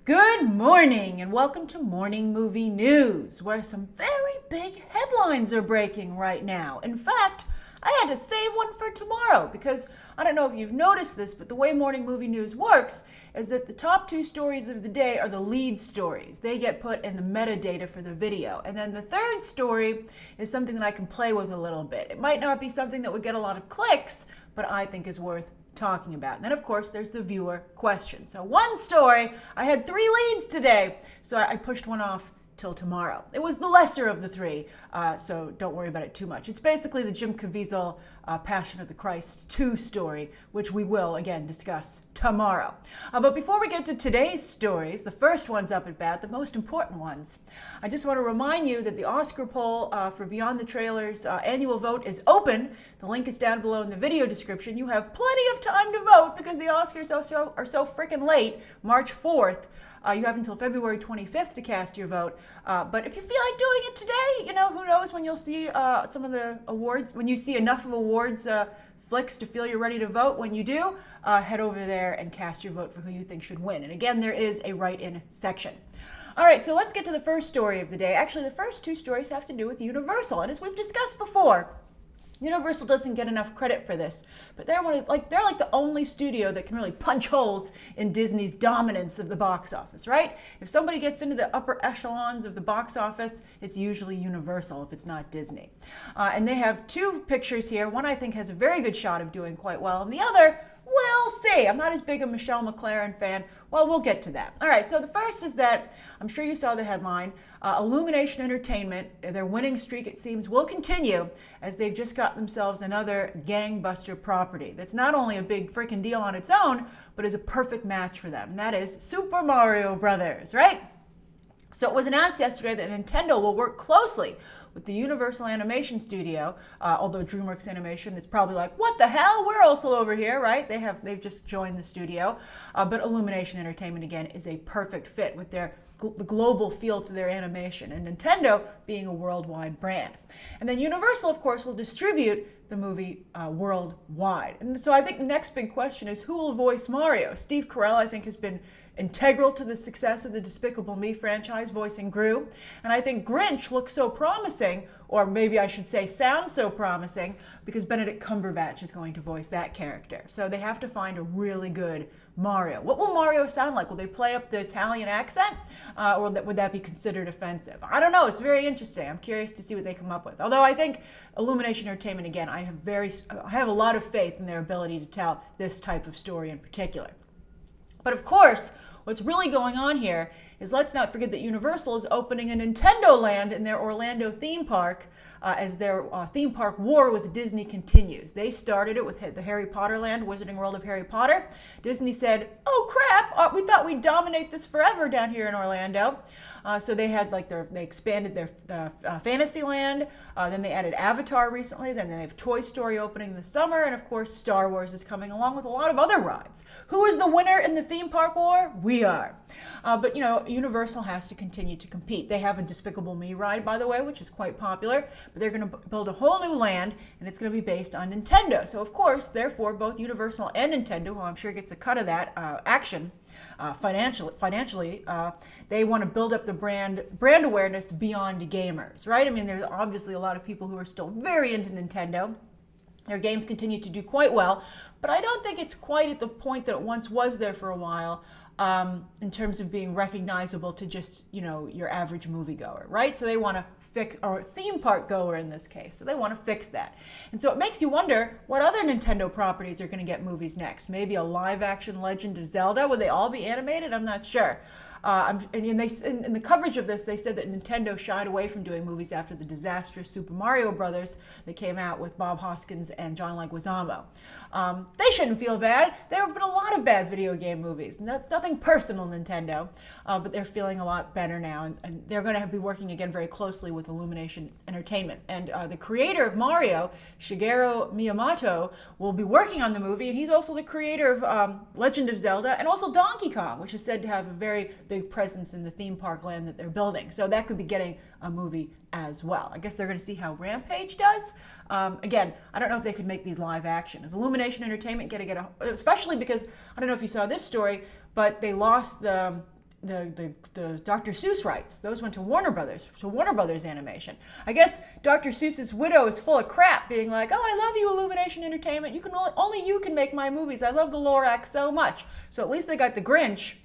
Good morning and welcome to Morning Movie News, where some very big headlines are breaking right now. In fact, I had to save one for tomorrow because I don't know if you've noticed this, but the way Morning Movie News works is that the top two stories of the day are the lead stories. They get put in the metadata for the video. And then the third story is something that I can play with a little bit. It might not be something that would get a lot of clicks, but I think is worth talking about. And then, of course, there's the viewer question. So one story, I had 3 leads today, so I pushed one off till tomorrow. It was the lesser of the 3, so don't worry about it too much. It's basically the Jim Caviezel Passion of the Christ 2 story, which we will, again, discuss tomorrow. But before we get to today's stories, the first ones up at bat, the most important ones, I just want to remind you that the Oscar poll for Beyond the Trailers annual vote is open. The link is down below in the video description. You have plenty of time to vote because the Oscars are so freaking late, March 4th. You have until February 25th to cast your vote. But if you feel like doing it today, you know, who knows when you'll see some of the awards, when you see enough of awards flicks to feel you're ready to vote. When you do, head over there and cast your vote for who you think should win. And again, there is a write-in section. All right, so let's get to the first story of the day. Actually, the first 2 stories have to do with Universal. And as we've discussed before, Universal doesn't get enough credit for this, but they're like the only studio that can really punch holes in Disney's dominance of the box office, right? If somebody gets into the upper echelons of the box office, it's usually Universal if it's not Disney. And they have 2 pictures here. One I think has a very good shot of doing quite well, and the other, we'll see. I'm not as big a Michelle MacLaren fan. Well, we'll get to that. All right, so the first is that, I'm sure you saw the headline, Illumination Entertainment, their winning streak, it seems, will continue as they've just got themselves another gangbuster property that's not only a big freaking deal on its own, but is a perfect match for them, and that is Super Mario Brothers, right? So it was announced yesterday that Nintendo will work closely with the Universal Animation Studio, although DreamWorks Animation is probably like, what the hell? We're also over here, right? They've just joined the studio. But Illumination Entertainment, again, is a perfect fit with the global feel to their animation, and Nintendo being a worldwide brand. And then Universal, of course, will distribute the movie worldwide. And so I think the next big question is who will voice Mario? Steve Carell, I think, has been integral to the success of the Despicable Me franchise, voicing Gru. And I think Grinch looks so promising, or maybe I should say sounds so promising, because Benedict Cumberbatch is going to voice that character. So they have to find a really good Mario. What will Mario sound like? Will they play up the Italian accent? Or would that be considered offensive? I don't know. It's very interesting. I'm curious to see what they come up with. Although I think Illumination Entertainment, again, I have a lot of faith in their ability to tell this type of story in particular. But of course, what's really going on here is, let's not forget that Universal is opening a Nintendo Land in their Orlando theme park as their theme park war with Disney continues. They started it with the Harry Potter Land, Wizarding World of Harry Potter. Disney said, oh crap, we thought we'd dominate this forever down here in Orlando. So they had they expanded their Fantasyland, then they added Avatar recently, then they have Toy Story opening this summer, and of course Star Wars is coming along with a lot of other rides. Who is the winner in the theme park war? We are. But you know, Universal has to continue to compete. They have a Despicable Me ride, by the way, which is quite popular, but they're going to build a whole new land, and it's going to be based on Nintendo. So of course, therefore, both Universal and Nintendo, who I'm sure gets a cut of that action, financially, they want to build up the brand awareness beyond gamers, right? I mean, there's obviously a lot of people who are still very into Nintendo. Their games continue to do quite well, but I don't think it's quite at the point that it once was there for a while, in terms of being recognizable to just, you know, your average moviegoer, right? So they want to fix, or theme park goer in this case, so they want to fix that. And so it makes you wonder what other Nintendo properties are going to get movies next. Maybe a live-action Legend of Zelda? Would they all be animated? I'm not sure. In the coverage of this, they said that Nintendo shied away from doing movies after the disastrous Super Mario Brothers that came out with Bob Hoskins and John Leguizamo. They shouldn't feel bad. There have been a lot of bad video game movies, and that's nothing personal, Nintendo, but they're feeling a lot better now, and they're going to be working again very closely with Illumination Entertainment. And the creator of Mario, Shigeru Miyamoto, will be working on the movie, and he's also the creator of Legend of Zelda and also Donkey Kong, which is said to have a very big presence in the theme park land that they're building. So that could be getting a movie as well. I guess they're going to see how Rampage does. Again, I don't know if they could make these live action. Is Illumination Entertainment going to get especially because, I don't know if you saw this story, but they lost the the Dr. Seuss rights. Those went to Warner Brothers Animation. I guess Dr. Seuss's widow is full of crap, being like, "Oh, I love you, Illumination Entertainment. Only you can make my movies. I love the Lorax so much." So at least they got the Grinch.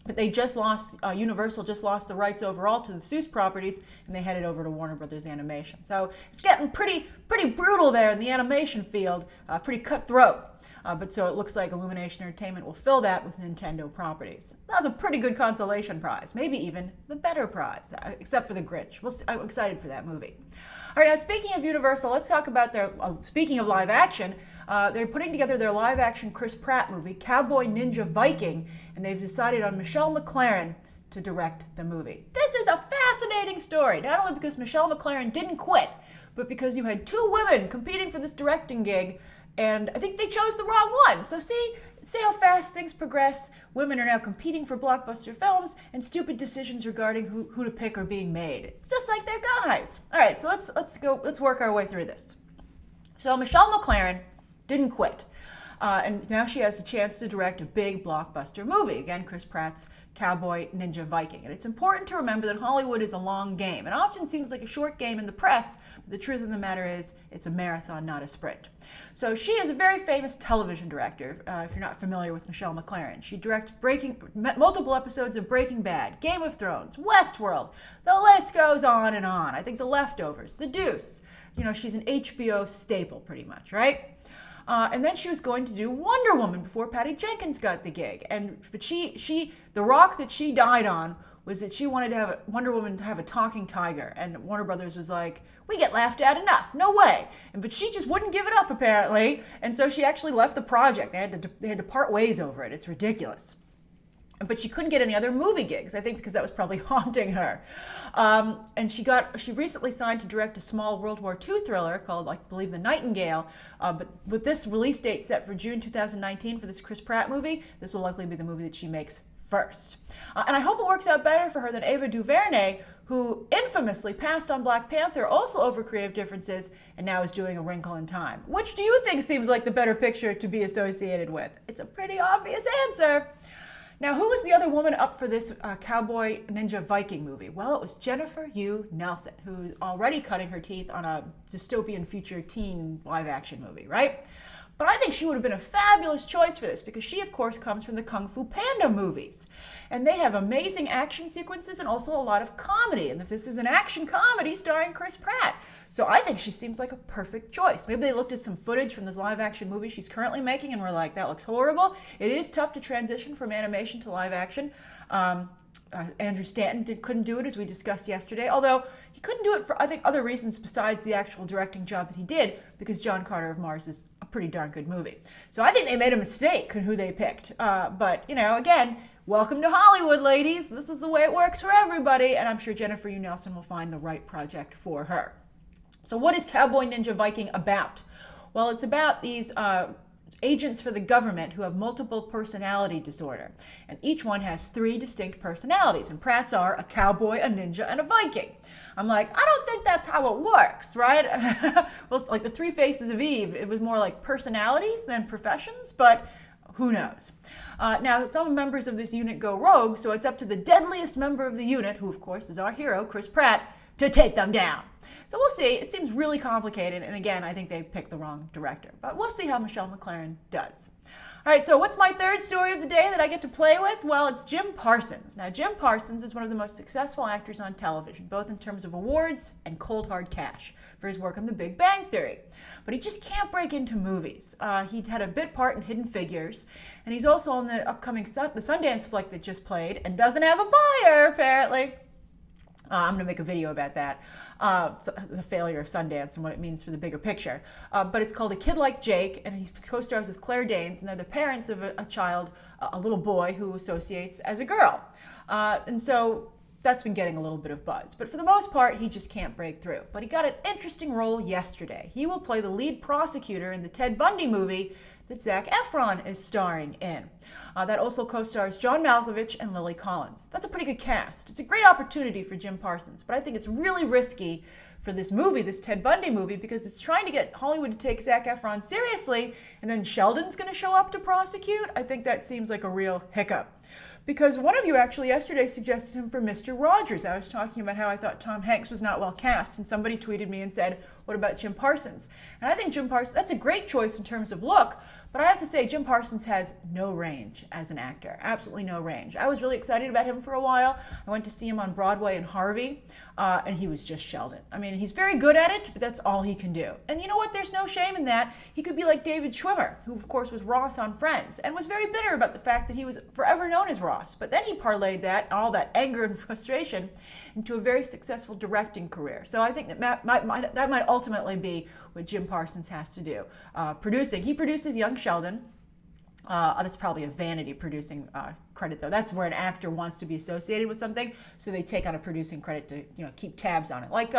But they just lost, Universal just lost the rights overall to the Seuss properties, and they headed over to Warner Brothers Animation. So it's getting pretty brutal there in the animation field, pretty cutthroat. But so it looks like Illumination Entertainment will fill that with Nintendo properties. That's a pretty good consolation prize, maybe even the better prize, except for the Grinch. I'm excited for that movie. All right, now speaking of Universal, let's talk about speaking of live action, they're putting together their live action Chris Pratt movie, Cowboy Ninja Viking, and they've decided on Michelle MacLaren to direct the movie. This is a fascinating story, not only because Michelle MacLaren didn't quit, but because you had two women competing for this directing gig, and I think they chose the wrong one. So see how fast things progress. Women are now competing for blockbuster films, and stupid decisions regarding who to pick are being made. It's just like they're guys. All right, so let's work our way through this. So Michelle MacLaren didn't quit. And now she has a chance to direct a big blockbuster movie. Again, Chris Pratt's Cowboy Ninja Viking. And it's important to remember that Hollywood is a long game. It often seems like a short game in the press, but the truth of the matter is it's a marathon, not a sprint. So she is a very famous television director, if you're not familiar with Michelle MacLaren. She directed multiple episodes of Breaking Bad, Game of Thrones, Westworld. The list goes on and on. I think The Leftovers, The Deuce. She's an HBO staple pretty much, right? And then she was going to do Wonder Woman before Patty Jenkins got the gig. But the rock that she died on was that she wanted to have Wonder Woman to have a talking tiger. And Warner Brothers was like, "We get laughed at enough, no way." But she just wouldn't give it up apparently. And so she actually left the project. They had to part ways over it. It's ridiculous. But she couldn't get any other movie gigs, I think because that was probably haunting her. And she recently signed to direct a small World War II thriller called, I believe, The Nightingale. But with this release date set for June 2019 for this Chris Pratt movie, this will likely be the movie that she makes first. And I hope it works out better for her than Ava DuVernay, who infamously passed on Black Panther also over creative differences and now is doing A Wrinkle in Time. Which do you think seems like the better picture to be associated with? It's a pretty obvious answer. Now, who was the other woman up for this Cowboy Ninja Viking movie? Well, it was Jennifer Yuh Nelson, who's already cutting her teeth on a dystopian future teen live-action movie, right? But I think she would have been a fabulous choice for this because she, of course, comes from the Kung Fu Panda movies. And they have amazing action sequences and also a lot of comedy. And this is an action comedy starring Chris Pratt. So I think she seems like a perfect choice. Maybe they looked at some footage from this live-action movie she's currently making and were like, that looks horrible. It is tough to transition from animation to live action. Andrew Stanton couldn't do it, as we discussed yesterday, although he couldn't do it for, I think, other reasons besides the actual directing job that he did, because John Carter of Mars is a pretty darn good movie. So I think they made a mistake in who they picked. But, again, welcome to Hollywood, ladies. This is the way it works for everybody, and I'm sure Jennifer Yuh Nelson will find the right project for her. So what is Cowboy Ninja Viking about? Well, it's about these agents for the government who have multiple personality disorder. And each one has 3 distinct personalities. And Pratt's are a cowboy, a ninja, and a Viking. I'm like, I don't think that's how it works, right? Well, it's like the 3 Faces of Eve. It was more like personalities than professions, but who knows? Now, some members of this unit go rogue, so it's up to the deadliest member of the unit, who of course is our hero, Chris Pratt, to take them down. So we'll see. It seems really complicated, and again, I think they picked the wrong director. But we'll see how Michelle MacLaren does. All right, so what's my third story of the day that I get to play with? Well, it's Jim Parsons. Now, Jim Parsons is one of the most successful actors on television, both in terms of awards and cold hard cash for his work on The Big Bang Theory. But he just can't break into movies. He had a bit part in Hidden Figures, and he's also on the upcoming the Sundance flick that just played and doesn't have a buyer, apparently. I'm going to make a video about that, the failure of Sundance and what it means for the bigger picture. But it's called A Kid Like Jake, and he co-stars with Claire Danes, and they're the parents of a child, a little boy who associates as a girl. And so that's been getting a little bit of buzz. But for the most part, he just can't break through. But he got an interesting role yesterday. He will play the lead prosecutor in the Ted Bundy movie that Zac Efron is starring in. That also co-stars John Malkovich and Lily Collins. That's a pretty good cast. It's a great opportunity for Jim Parsons, but I think it's really risky for this movie, this Ted Bundy movie, because it's trying to get Hollywood to take Zac Efron seriously, and then Sheldon's going to show up to prosecute. I think that seems like a real hiccup. because one of you actually yesterday suggested him for Mr. Rogers. I was talking about how I thought Tom Hanks was not well cast, and somebody tweeted me and said, what about Jim Parsons? And I think Jim Parsons, that's a great choice in terms of look, but I have to say Jim Parsons has no range as an actor, absolutely no range. I was really excited about him for a while. I went to see him on Broadway in Harvey, and he was just Sheldon. I mean, he's very good at it, but that's all he can do. And you know what? There's no shame in that. He could be like David Schwimmer, who of course was Ross on Friends, and was very bitter about the fact that he was forever known as Ross. But then he parlayed that, all that anger and frustration, into a very successful directing career. So I think that might ultimately be what Jim Parsons has to do. Producing. He produces Young Sheldon. That's probably a vanity producing credit, though. That's where an actor wants to be associated with something, so they take on a producing credit to keep tabs on it. Like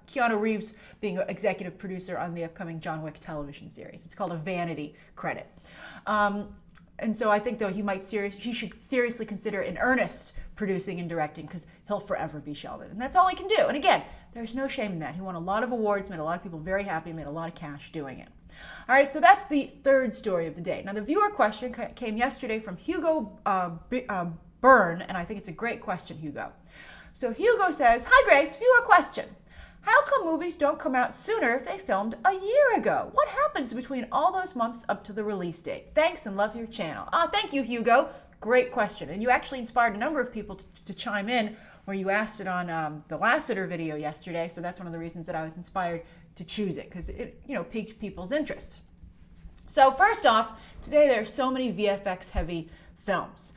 Keanu Reeves being an executive producer on the upcoming John Wick television series. It's called a vanity credit. And so I think, though, he should seriously consider in earnest producing and directing, because he'll forever be Sheldon. And that's all he can do. And again, there's no shame in that. He won a lot of awards, made a lot of people very happy, made a lot of cash doing it. All right, so that's the third story of the day. Now, the viewer question came yesterday from Hugo Byrne, and I think it's a great question, Hugo. So Hugo says, hi, Grace, viewer question. How come movies don't come out sooner if they filmed a year ago? What happens between all those months up to the release date? Thanks and love your channel. Thank you, Hugo. Great question. And you actually inspired a number of people to chime in where you asked it on the Lasseter video yesterday. So that's one of the reasons that I was inspired to choose it, because it piqued people's interest. So first off, today there are so many VFX heavy films.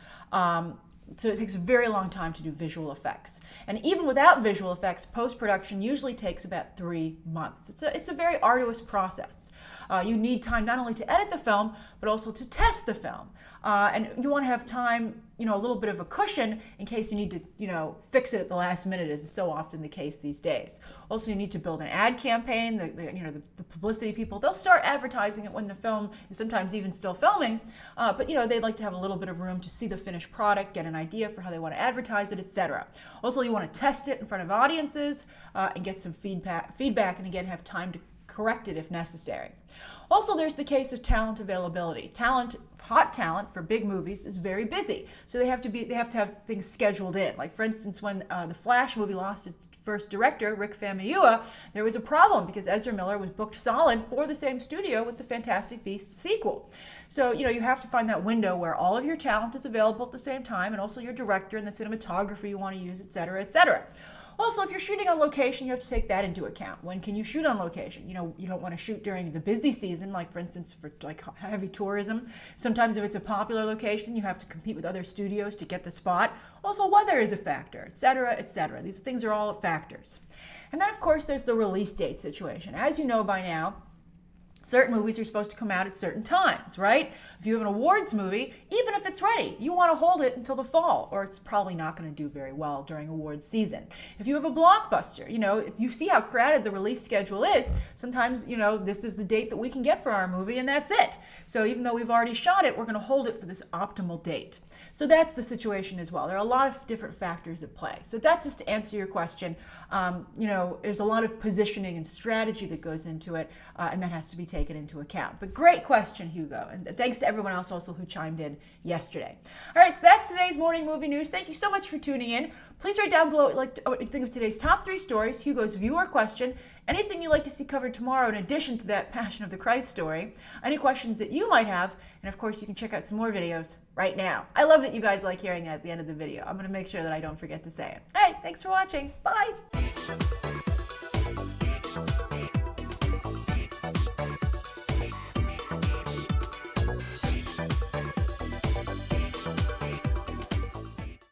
So it takes a very long time to do visual effects. And even without visual effects, post-production usually takes about 3 months. It's a very arduous process. You need time not only to edit the film, but also to test the film. And you want to have time, a little bit of a cushion in case you need to, fix it at the last minute, as is so often the case these days. Also, you need to build an ad campaign. The publicity people, they'll start advertising it when the film is sometimes even still filming. But they'd like to have a little bit of room to see the finished product, get an idea for how they want to advertise it, etc. Also, you want to test it in front of audiences and get some feedback, and again, have time to correct it if necessary. Also, there's the case of talent availability. Hot talent for big movies is very busy, so they have to have things scheduled in. Like, for instance, when the Flash movie lost its first director, Rick Famuyiwa, there was a problem because Ezra Miller was booked solid for the same studio with the Fantastic Beasts sequel. So you have to find that window where all of your talent is available at the same time, and also your director and the cinematographer you want to use, etc., etc. Also, if you're shooting on location, you have to take that into account. When can you shoot on location? You don't want to shoot during the busy season, like for instance, for like heavy tourism. Sometimes if it's a popular location, you have to compete with other studios to get the spot. Also, weather is a factor, etc., etc. These things are all factors. And then, of course, there's the release date situation. As you know by now, certain movies are supposed to come out at certain times, right? If you have an awards movie, even if it's ready, you want to hold it until the fall, or it's probably not going to do very well during awards season. If you have a blockbuster, you see how crowded the release schedule is. Sometimes, this is the date that we can get for our movie, and that's it. So even though we've already shot it, we're going to hold it for this optimal date. So that's the situation as well. There are a lot of different factors at play. So that's just to answer your question. There's a lot of positioning and strategy that goes into it, and that has to be taken into account. But great question, Hugo, and thanks to everyone else also who chimed in yesterday. All right, so that's today's morning movie news. Thank you so much for tuning in. Please write down below what you think of today's top 3 stories, Hugo's viewer question, anything you'd like to see covered tomorrow in addition to that Passion of the Christ story, any questions that you might have, and of course you can check out some more videos right now. I love that you guys like hearing that at the end of the video. I'm going to make sure that I don't forget to say it. All right, thanks for watching. Bye.